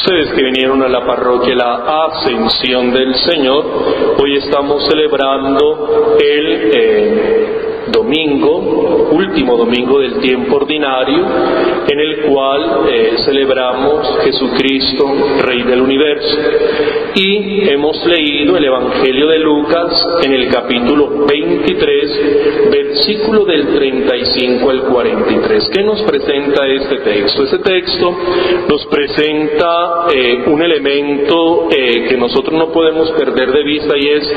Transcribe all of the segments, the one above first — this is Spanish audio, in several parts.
Ustedes que vinieron a la parroquia La Ascensión del Señor, hoy estamos celebrando el último domingo del tiempo ordinario, en el cual celebramos Jesucristo, Rey del Universo. Y hemos leído el Evangelio de Lucas en el capítulo 23, versículo del 35 al 43. ¿Qué nos presenta este texto? Este texto nos presenta un elemento que nosotros no podemos perder de vista, y es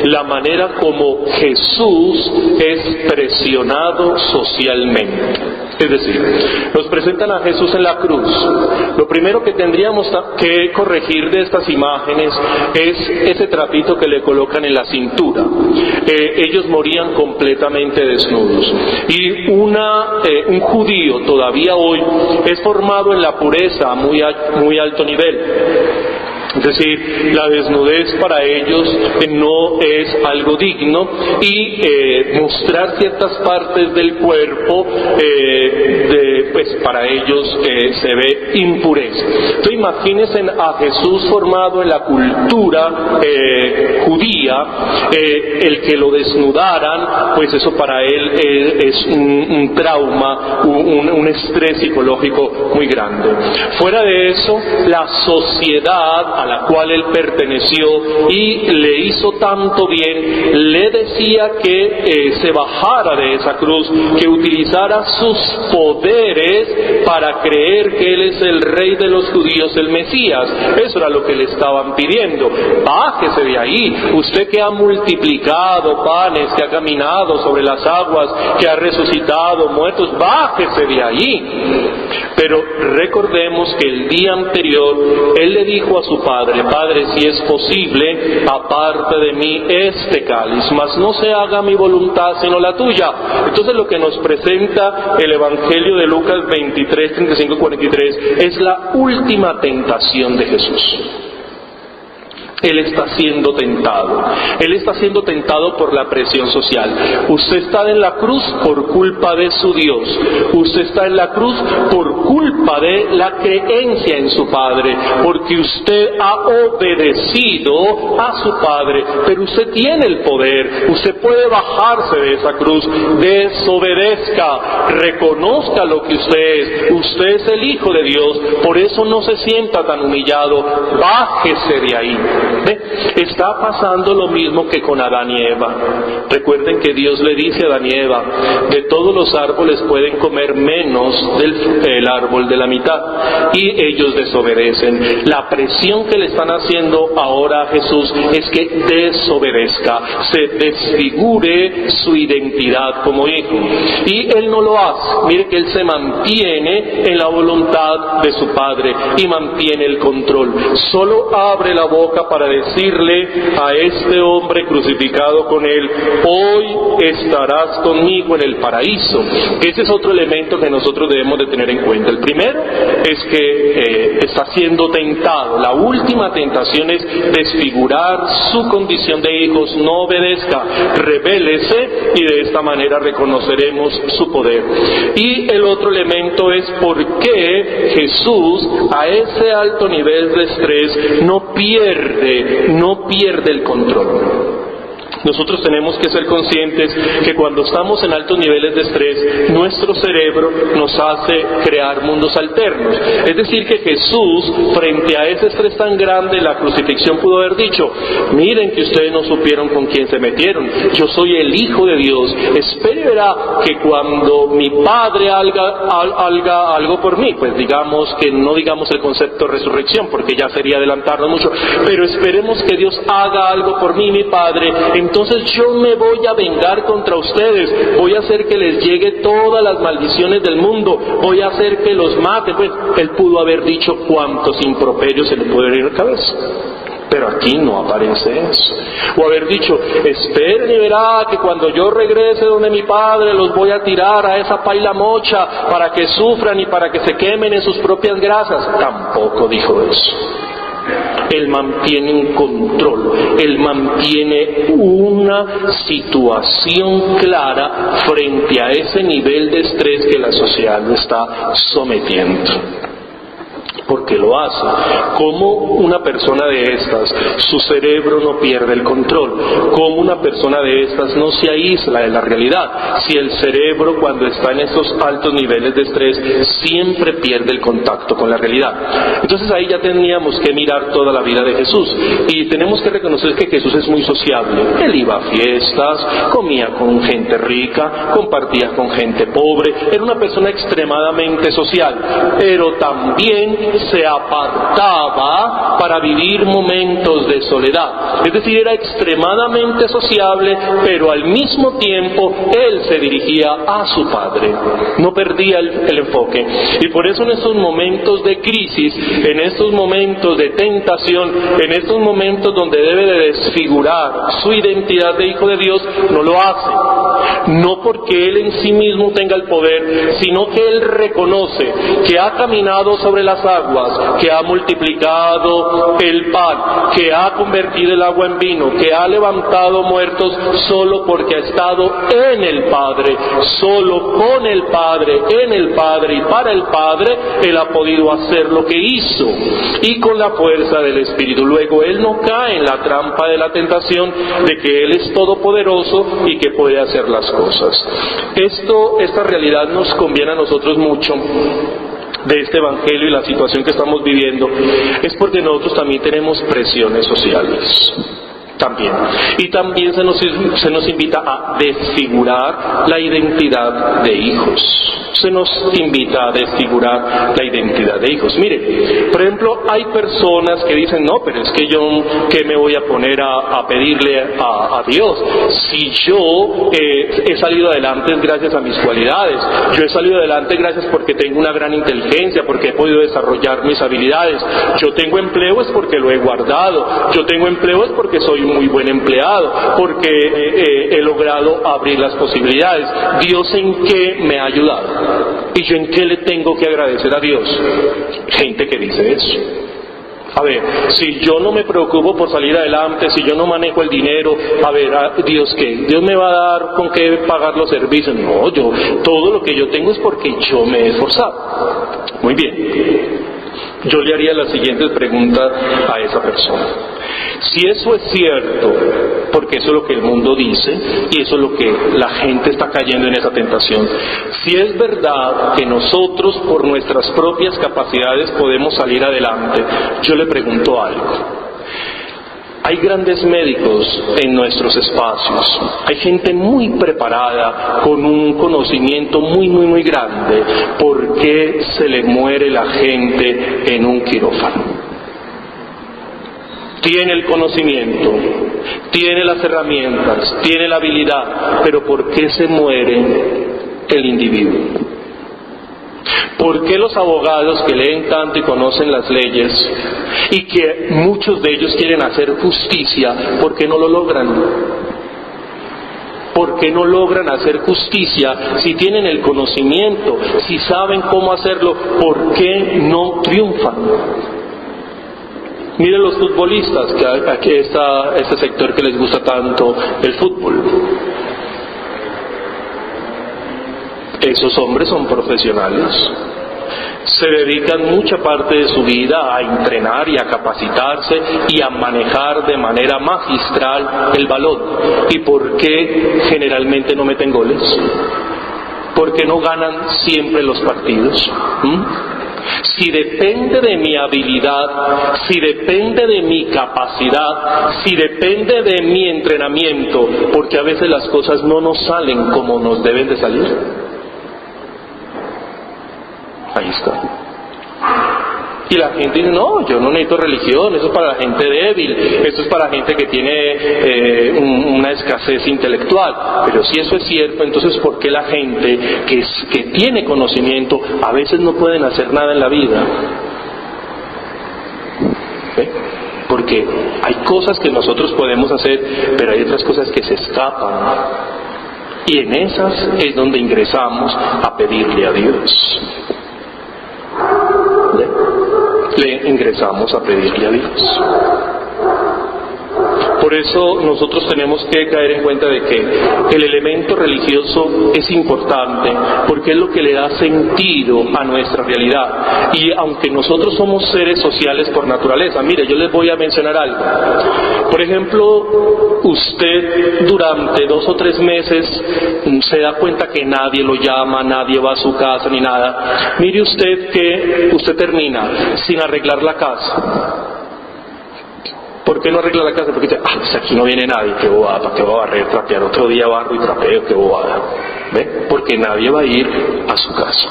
la manera como Jesús es presionado socialmente. Es decir, nos presentan a Jesús en la cruz. Lo primero que tendríamos que corregir de estas imágenes es ese trapito que le colocan en la cintura. Ellos morían completamente desnudos. Y un judío todavía hoy es formado en la pureza a muy alto nivel. Es decir, la desnudez para ellos no es algo digno, y mostrar ciertas partes del cuerpo pues para ellos se ve impureza. Entonces imagínense a Jesús formado en la cultura judía, el que lo desnudaran, pues eso para él es un trauma, un estrés psicológico muy grande. Fuera de eso, la sociedad a la cual él perteneció y le hizo tanto bien, le decía que se bajara de esa cruz, que utilizara sus poderes para creer que él es el Rey de los judíos, el Mesías. Eso era lo que le estaban pidiendo. Bájese de ahí, usted que ha multiplicado panes, que ha caminado sobre las aguas, que ha resucitado muertos, bájese de ahí. Pero recordemos que el día anterior él le dijo a su padre: Padre, si es posible, aparte de mí este cáliz, mas no se haga mi voluntad sino la tuya. Entonces lo que nos presenta el Evangelio de Lucas 23, 35 y 43 es la última tentación de Jesús. Él está siendo tentado. Él está siendo tentado por la presión social. Usted está en la cruz por culpa de su Dios. Usted está en la cruz por culpa de la creencia en su Padre, porque usted ha obedecido a su Padre. Pero usted tiene el poder. Usted puede bajarse de esa cruz. Desobedezca. Reconozca lo que usted es. Usted es el Hijo de Dios. Por eso no se sienta tan humillado. Bájese de ahí. Está pasando lo mismo que con Adán y Eva. Recuerden que Dios le dice a Adán y Eva: de todos los árboles pueden comer menos del árbol de la mitad, y ellos desobedecen. La presión que le están haciendo ahora a Jesús es que desobedezca, se desfigure su identidad como hijo, y él no lo hace. Mire que él se mantiene en la voluntad de su Padre y mantiene el control. Solo abre la boca para decirle a este hombre crucificado con él: hoy estarás conmigo en el paraíso. Ese es otro elemento que nosotros debemos de tener en cuenta. El primero es que está siendo tentado. La última tentación es desfigurar su condición de hijos. No obedezca, rebélese, y de esta manera reconoceremos su poder. Y el otro elemento es por qué Jesús, a ese alto nivel de estrés, no pierde el control. Nosotros tenemos que ser conscientes que cuando estamos en altos niveles de estrés, nuestro cerebro nos hace crear mundos alternos. Es decir, que Jesús, frente a ese estrés tan grande, la crucifixión, pudo haber dicho: miren que ustedes no supieron con quién se metieron, yo soy el Hijo de Dios, espere y verá que cuando mi Padre haga algo por mí, pues digamos que no digamos el concepto de resurrección, porque ya sería adelantarnos mucho, pero esperemos que Dios haga algo por mí, mi Padre, entonces yo me voy a vengar contra ustedes, voy a hacer que les llegue todas las maldiciones del mundo, voy a hacer que los mate. Pues él pudo haber dicho cuántos improperios se le pueden ir a la cabeza, pero aquí no aparece eso. O haber dicho: esperen y verá que cuando yo regrese donde mi Padre los voy a tirar a esa paila mocha para que sufran y para que se quemen en sus propias grasas. Tampoco dijo eso. Él mantiene un control, Él mantiene una situación clara frente a ese nivel de estrés que la sociedad lo está sometiendo. ¿Por qué lo hace? ¿Cómo una persona de estas, su cerebro no pierde el control? ¿Cómo una persona de estas no se aísla de la realidad? Si el cerebro, cuando está en estos altos niveles de estrés, siempre pierde el contacto con la realidad. Entonces ahí ya teníamos que mirar toda la vida de Jesús. Y tenemos que reconocer que Jesús es muy sociable. Él iba a fiestas, comía con gente rica, compartía con gente pobre. Era una persona extremadamente social, pero también se apartaba para vivir momentos de soledad. Es decir, era extremadamente sociable, pero al mismo tiempo él se dirigía a su Padre. No perdía el enfoque. Y por eso en estos momentos de crisis, en estos momentos de tentación, en estos momentos donde debe de desfigurar su identidad de hijo de Dios, no lo hace. No porque él en sí mismo tenga el poder, sino que él reconoce que ha caminado sobre las aguas, que ha multiplicado el pan, que ha convertido el agua en vino, que ha levantado muertos solo porque ha estado en el Padre, solo con el Padre, en el Padre y para el Padre, él ha podido hacer lo que hizo, y con la fuerza del Espíritu. Luego él no cae en la trampa de la tentación de que él es todopoderoso y que puede hacer las cosas. Esta realidad nos conviene a nosotros mucho de este evangelio y la situación que estamos viviendo, es porque nosotros también tenemos presiones sociales. Y también se nos invita a desfigurar la identidad de hijos. Se nos invita a desfigurar la identidad de hijos. Mire, por ejemplo, hay personas que dicen, no, pero es que yo, ¿qué me voy a poner a pedirle a Dios? Si yo he salido adelante es gracias a mis cualidades. Yo he salido adelante gracias porque tengo una gran inteligencia, porque he podido desarrollar mis habilidades. Yo tengo empleo es porque lo he guardado. Yo tengo empleo es porque soy un muy buen empleado, porque he logrado abrir las posibilidades. ¿Dios en qué me ha ayudado? ¿Y yo en qué le tengo que agradecer a Dios? Gente que dice eso. A ver, si yo no me preocupo por salir adelante, si yo no manejo el dinero, a ver, ¿Dios qué? ¿Dios me va a dar con qué pagar los servicios? No, todo lo que yo tengo es porque yo me he esforzado. Muy bien. Yo le haría la siguiente pregunta a esa persona. Si eso es cierto, porque eso es lo que el mundo dice y eso es lo que la gente está cayendo en esa tentación, si es verdad que nosotros por nuestras propias capacidades podemos salir adelante, yo le pregunto algo. Hay grandes médicos en nuestros espacios, hay gente muy preparada, con un conocimiento muy, muy, muy grande. ¿Por qué se le muere la gente en un quirófano? Tiene el conocimiento, tiene las herramientas, tiene la habilidad, pero ¿por qué se muere el individuo? ¿Por qué los abogados que leen tanto y conocen las leyes y que muchos de ellos quieren hacer justicia, por qué no lo logran? ¿Por qué no logran hacer justicia si tienen el conocimiento, si saben cómo hacerlo? ¿Por qué no triunfan? Miren los futbolistas, que aquí está este sector que les gusta tanto, el fútbol. Esos hombres son profesionales. Se dedican mucha parte de su vida a entrenar y a capacitarse y a manejar de manera magistral el balón. ¿Y por qué generalmente no meten goles? ¿Por qué no ganan siempre los partidos? Si depende de mi habilidad, si depende de mi capacidad, si depende de mi entrenamiento, porque a veces las cosas no nos salen como nos deben de salir. Ahí está. Y la gente dice, no, yo no necesito religión, eso es para la gente débil, eso es para la gente que tiene una escasez intelectual. Pero si eso es cierto, entonces ¿por qué la gente que tiene conocimiento a veces no pueden hacer nada en la vida? ¿Ve? Porque hay cosas que nosotros podemos hacer, pero hay otras cosas que se escapan. Y en esas es donde ingresamos a pedirle a Dios. Le ingresamos a pedirle a Dios. Por eso nosotros tenemos que caer en cuenta de que el elemento religioso es importante, porque es lo que le da sentido a nuestra realidad. Y aunque nosotros somos seres sociales por naturaleza, mire, yo les voy a mencionar algo. Por ejemplo, usted durante 2 o 3 meses se da cuenta que nadie lo llama, nadie va a su casa ni nada. Mire usted que usted termina sin arreglar la casa. ¿Por qué no arregla la casa? Porque dice, pues aquí no viene nadie, qué bobada, ¿para qué va a barrer, trapear? Otro día barro y trapeo, qué bobada. ¿Ve? Porque nadie va a ir a su casa.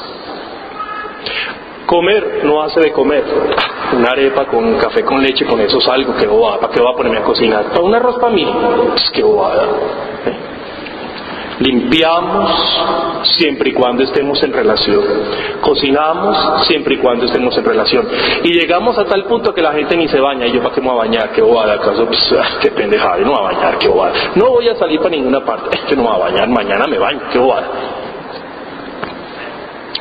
Comer no hace de comer. Una arepa con café con leche, con eso salgo, qué bobada, ¿para qué voy a ponerme a cocinar? ¿Para un arroz para mí? Pues qué bobada. Limpiamos siempre y cuando estemos en relación. Cocinamos siempre y cuando estemos en relación. Y llegamos a tal punto que la gente ni se baña. ¿Y yo para qué me voy a bañar? ¿Qué bobada? ¿Acaso? Pues, qué pendejada, no me voy a bañar, qué bobada. No voy a salir para ninguna parte. Que no me voy a bañar, mañana me baño, qué bobada.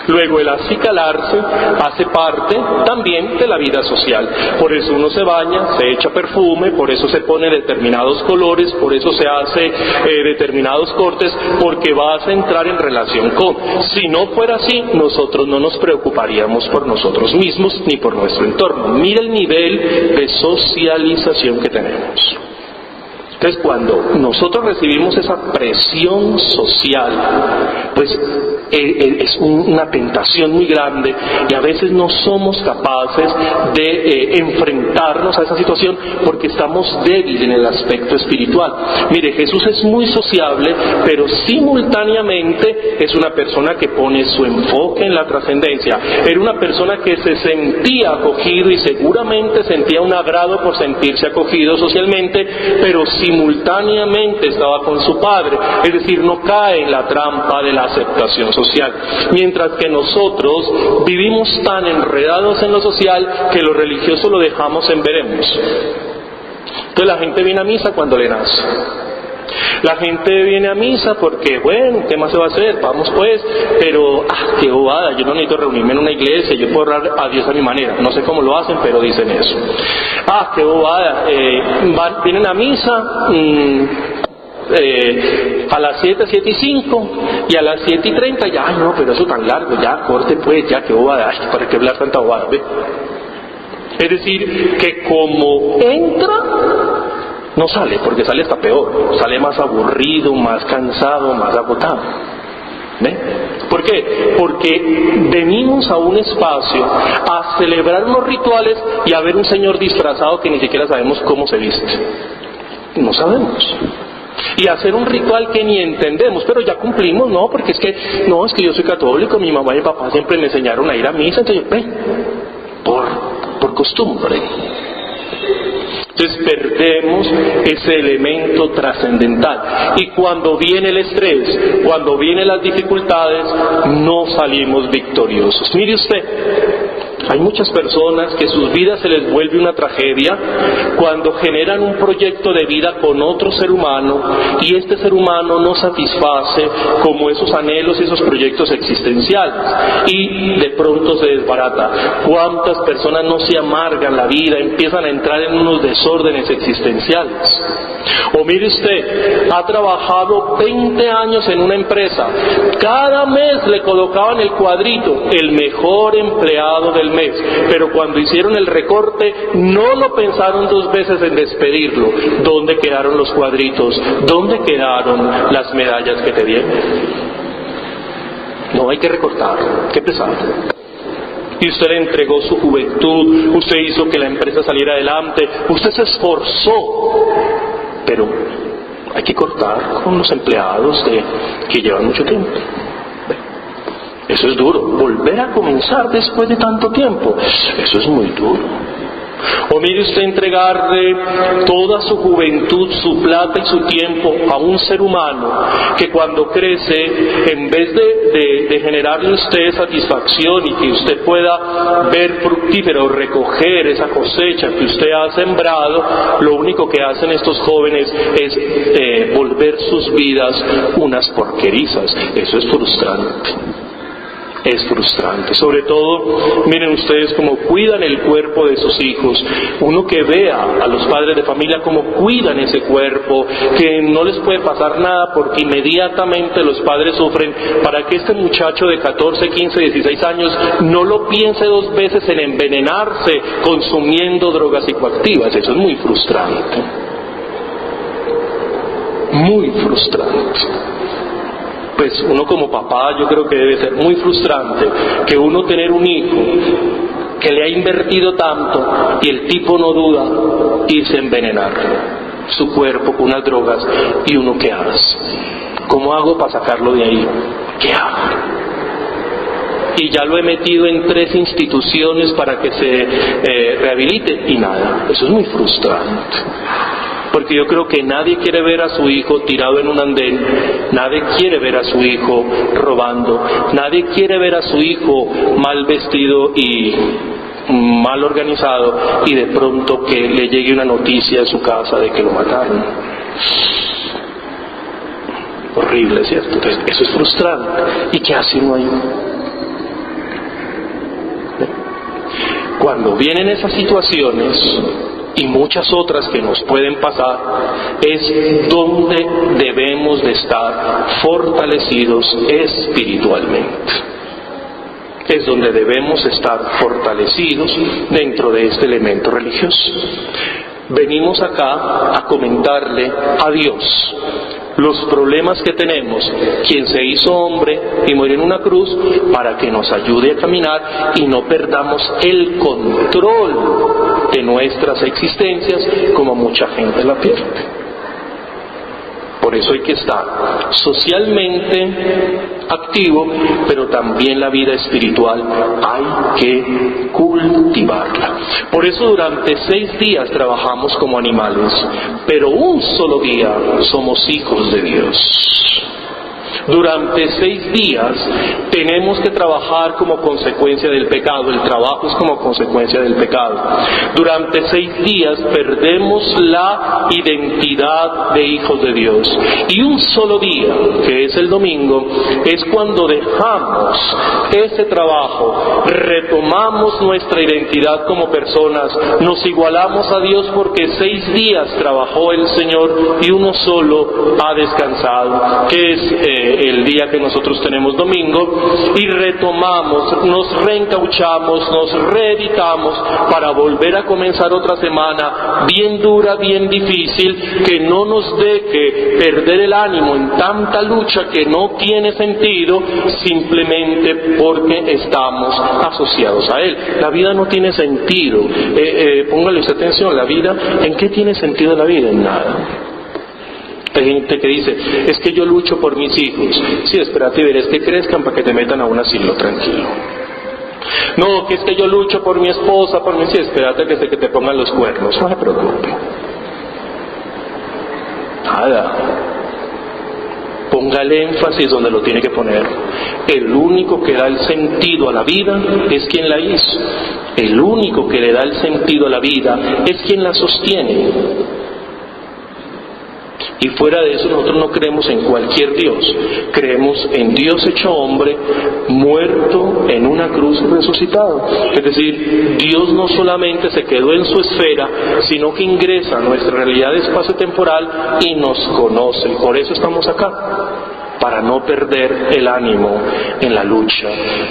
Luego el acicalarse hace parte también de la vida social. Por eso uno se baña, se echa perfume, por eso se pone determinados colores, por eso se hace determinados cortes, porque vas a entrar en relación con. Si no fuera así, nosotros no nos preocuparíamos por nosotros mismos ni por nuestro entorno. Mira el nivel de socialización que tenemos. Entonces, cuando nosotros recibimos esa presión social, pues es una tentación muy grande y a veces no somos capaces de enfrentarnos a esa situación porque estamos débiles en el aspecto espiritual. Mire, Jesús es muy sociable, pero simultáneamente es una persona que pone su enfoque en la trascendencia. Era una persona que se sentía acogido y seguramente sentía un agrado por sentirse acogido socialmente, pero simultáneamente estaba con su Padre, es decir, no cae en la trampa de la aceptación social. Mientras que nosotros vivimos tan enredados en lo social que lo religioso lo dejamos en veremos. Entonces la gente viene a misa cuando le nace. La gente viene a misa porque, bueno, ¿qué más se va a hacer? Vamos pues, pero, qué bobada, yo no necesito reunirme en una iglesia, yo puedo orar a Dios a mi manera. No sé cómo lo hacen, pero dicen eso. Qué bobada, vienen a misa a las 7, 7:05 y a las 7:30 ya, no, pero eso tan largo, ya, corte pues, ya, qué bobada, ¿para qué hablar tanta bobada? ¿Ve? Es decir, que como entra, no sale, porque sale hasta peor, sale más aburrido, más cansado, más agotado. ¿Ve? ¿Por qué? Porque venimos a un espacio a celebrar unos rituales y a ver un señor disfrazado que ni siquiera sabemos cómo se viste. No sabemos. Y hacer un ritual que ni entendemos, pero ya cumplimos, no, porque es que yo soy católico, mi mamá y mi papá siempre me enseñaron a ir a misa, entonces por costumbre. Entonces perdemos ese elemento trascendental y cuando viene el estrés, cuando vienen las dificultades, no salimos victoriosos. Mire usted, hay muchas personas que sus vidas se les vuelve una tragedia cuando generan un proyecto de vida con otro ser humano y este ser humano no satisface como esos anhelos y esos proyectos existenciales y de pronto se desbarata. ¿Cuántas personas no se amargan la vida, empiezan a entrar en unos desórdenes existenciales? O mire usted, ha trabajado 20 años en una empresa, cada mes le colocaban el cuadrito, el mejor empleado del mes, pero cuando hicieron el recorte no lo pensaron 2 veces en despedirlo. ¿Dónde quedaron los cuadritos? ¿Dónde quedaron las medallas que te dieron? No, hay que recortar, qué pesado. Y usted le entregó su juventud, usted hizo que la empresa saliera adelante, usted se esforzó, pero hay que cortar con los empleados que llevan mucho tiempo. Eso es duro. Volver a comenzar después de tanto tiempo, eso es muy duro. O mire usted entregarle toda su juventud, su plata y su tiempo a un ser humano que cuando crece, en vez de generarle a usted satisfacción y que usted pueda ver fructífero, recoger esa cosecha que usted ha sembrado, lo único que hacen estos jóvenes es volver sus vidas unas porquerizas. Eso es frustrante. es frustrante. Sobre todo, miren ustedes cómo cuidan el cuerpo de sus hijos. Uno que vea a los padres de familia cómo cuidan ese cuerpo, que no les puede pasar nada porque inmediatamente los padres sufren, para que este muchacho de 14, 15, 16 años no lo piense dos veces en envenenarse consumiendo drogas psicoactivas. Eso es muy frustrante. Muy frustrante. Pues uno como papá, yo creo que debe ser muy frustrante que uno tener un hijo que le ha invertido tanto y el tipo no duda irse a envenenar su cuerpo con unas drogas, y uno ¿qué hace? ¿Cómo hago para sacarlo de ahí? ¿Qué hago? Y ya lo he metido en 3 instituciones para que se rehabilite y nada. Eso es muy frustrante. Porque yo creo que nadie quiere ver a su hijo tirado en un andén, nadie quiere ver a su hijo robando, nadie quiere ver a su hijo mal vestido y mal organizado, y de pronto que le llegue una noticia a su casa de que lo mataron. Horrible, ¿cierto? Entonces, eso es frustrante. ¿Y qué hace uno ahí? Cuando vienen esas situaciones y muchas otras que nos pueden pasar, es donde debemos de estar fortalecidos espiritualmente. Es donde debemos estar fortalecidos dentro de este elemento religioso. Venimos acá a comentarle a Dios los problemas que tenemos, quien se hizo hombre y murió en una cruz, para que nos ayude a caminar y no perdamos el control de nuestras existencias como mucha gente la pierde. Por eso hay que estar socialmente activo, pero también la vida espiritual hay que cultivarla. Por eso durante 6 días trabajamos como animales, pero un solo día somos hijos de Dios. Durante 6 días tenemos que trabajar como consecuencia del pecado. El trabajo es como consecuencia del pecado. Durante 6 días perdemos la identidad de hijos de Dios. Y un solo día, que es el domingo, es cuando dejamos ese trabajo, retomamos nuestra identidad como personas, nos igualamos a Dios, porque 6 días trabajó el Señor y uno solo ha descansado, que es el día que nosotros tenemos domingo, y retomamos, nos reencauchamos, nos reeditamos para volver a comenzar otra semana bien dura, bien difícil, que no nos deje perder el ánimo en tanta lucha que no tiene sentido, simplemente porque estamos asociados a Él. La vida no tiene sentido. Póngale usted atención, la vida, ¿en qué tiene sentido la vida? En nada. Hay gente que dice, es que yo lucho por mis hijos. Sí, espérate y verás que crezcan para que te metan a un asilo, tranquilo. No, que es que yo lucho por mi esposa, por mi... Sí, espérate que te pongan los cuernos, no se preocupe. Nada. Póngale énfasis donde lo tiene que poner. El único que da el sentido a la vida es quien la hizo. El único que le da el sentido a la vida es quien la sostiene. Y fuera de eso nosotros no creemos en cualquier Dios, creemos en Dios hecho hombre, muerto en una cruz y resucitado. Es decir, Dios no solamente se quedó en su esfera, sino que ingresa a nuestra realidad espacio-temporal y nos conoce. Por eso estamos acá, para no perder el ánimo en la lucha.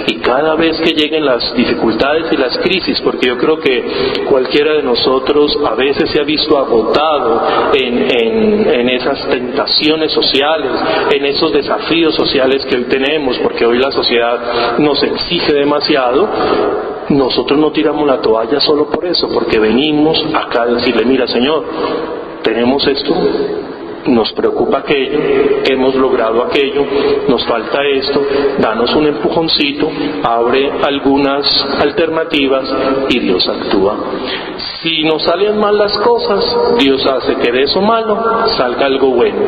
Y cada vez que lleguen las dificultades y las crisis, porque yo creo que cualquiera de nosotros a veces se ha visto agotado en esas tentaciones sociales, en esos desafíos sociales que hoy tenemos, porque hoy la sociedad nos exige demasiado. Nosotros no tiramos la toalla solo por eso, porque venimos acá a decirle, mira Señor, tenemos esto, nos preocupa aquello, hemos logrado aquello, nos falta esto, danos un empujoncito, abre algunas alternativas y Dios actúa. Si nos salen mal las cosas, Dios hace que de eso malo salga algo bueno.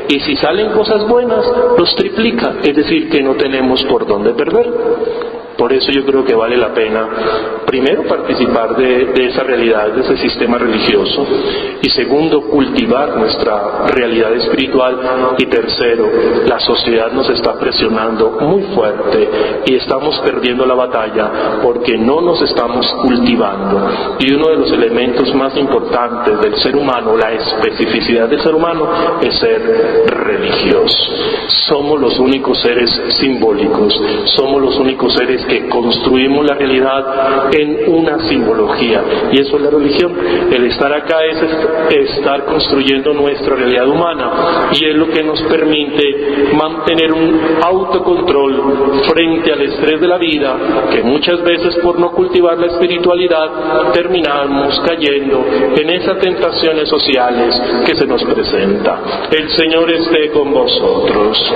Y si salen cosas buenas, los triplica, es decir, que no tenemos por dónde perder. Por eso yo creo que vale la pena, primero, participar de esa realidad, de ese sistema religioso, y segundo, cultivar nuestra realidad espiritual, y tercero, la sociedad nos está presionando muy fuerte y estamos perdiendo la batalla porque no nos estamos cultivando. Y uno de los elementos más importantes del ser humano, la especificidad del ser humano, es ser religioso. Somos los únicos seres simbólicos, somos los únicos seres que construimos la realidad en una simbología, y eso es la religión. El estar acá es estar construyendo nuestra realidad humana, y es lo que nos permite mantener un autocontrol frente al estrés de la vida, que muchas veces por no cultivar la espiritualidad terminamos cayendo en esas tentaciones sociales que se nos presenta. El Señor esté con vosotros.